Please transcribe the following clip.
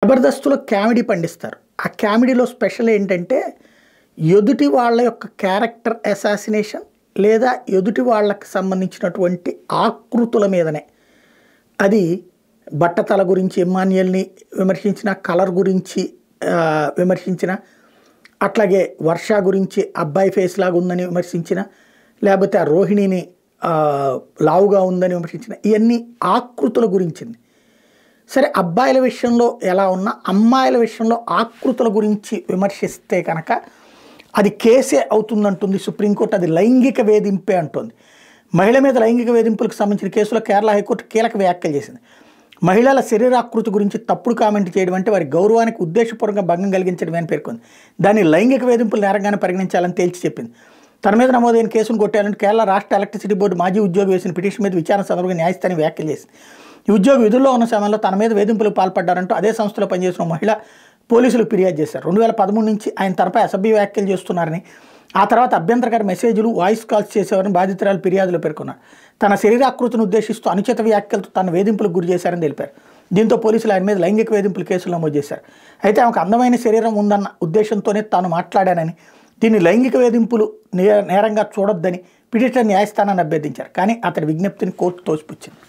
జబర్దస్త్‌లో కామెడీ పండిస్తారు. ఆ కామెడీలో స్పెషల్ ఏంటంటే, ఎదుటి వాళ్ళ యొక్క క్యారెక్టర్ అసాసినేషన్ లేదా ఎదుటి వాళ్ళకి సంబంధించినటువంటి ఆకృతుల మీదనే. అది బట్టతల గురించి ఇమ్మాన్యుయల్‌ని విమర్శించిన, కలర్ గురించి విమర్శించిన, అట్లాగే వర్ష గురించి అబ్బాయి ఫేస్ లాగా ఉందని విమర్శించిన, లేకపోతే ఆ రోహిణిని లావుగా ఉందని విమర్శించిన, ఇయన్నీ ఆకృతుల గురించింది. సరే అబ్బాయిల విషయంలో ఎలా ఉన్నా, అమ్మాయిల విషయంలో ఆకృతుల గురించి విమర్శిస్తే కనుక అది కేసే అవుతుందంటుంది సుప్రీంకోర్టు. అది లైంగిక వేధింపే అంటుంది. మహిళ మీద లైంగిక వేధింపులకు సంబంధించిన కేసులో కేరళ హైకోర్టు కీలక వ్యాఖ్యలు చేసింది. మహిళల శరీరాకృతి గురించి తప్పుడు కామెంట్ చేయడం అంటే వారి గౌరవానికి ఉద్దేశపూర్వకంగా భంగం కలిగించడమే అని పేర్కొంది. దాన్ని లైంగిక వేధింపులు నేరంగానే పరిగణించాలని తేల్చి చెప్పింది. తన మీద నమోదైన కేసును కొట్టాలంటే కేరళ రాష్ట్ర ఎలక్ట్రిసిటీ బోర్డు మాజీ ఉద్యోగి వేసిన పిటిషన్ మీద విచారణ సందర్భంగా న్యాయస్థానం వ్యాఖ్యలు చేసింది. ఈ ఉద్యోగి విధుల్లో ఉన్న సమయంలో తన మీద వేధింపులకు పాల్పడ్డారంటూ అదే సంస్థలో పనిచేసిన మహిళ పోలీసులకు ఫిర్యాదు చేశారు. 2013 నుంచి ఆయన తనపై అసభ్య వ్యాఖ్యలు చేస్తున్నారని, ఆ తర్వాత అభ్యంతరకర మెసేజ్లు, వాయిస్ కాల్స్ చేసేవారని బాధితురాలు ఫిర్యాదులో పేర్కొన్నారు. తన శరీరాకృతిని ఉద్దేశిస్తూ అనుచిత వ్యాఖ్యలతో తన వేధింపులకు గురి చేశారని తెలిపారు. దీంతో పోలీసులు ఆయన మీద లైంగిక వేధింపుల కేసులు నమోదు చేశారు. అయితే ఆమెకు అందమైన శరీరం ఉందన్న ఉద్దేశంతోనే తాను మాట్లాడానని, దీన్ని లైంగిక వేధింపులు నేరంగా చూడొద్దని పిటిషనర్ న్యాయస్థానాన్ని అభ్యర్థించారు. కానీ అతడి విజ్ఞప్తిని కోర్టు తోసిపుచ్చింది.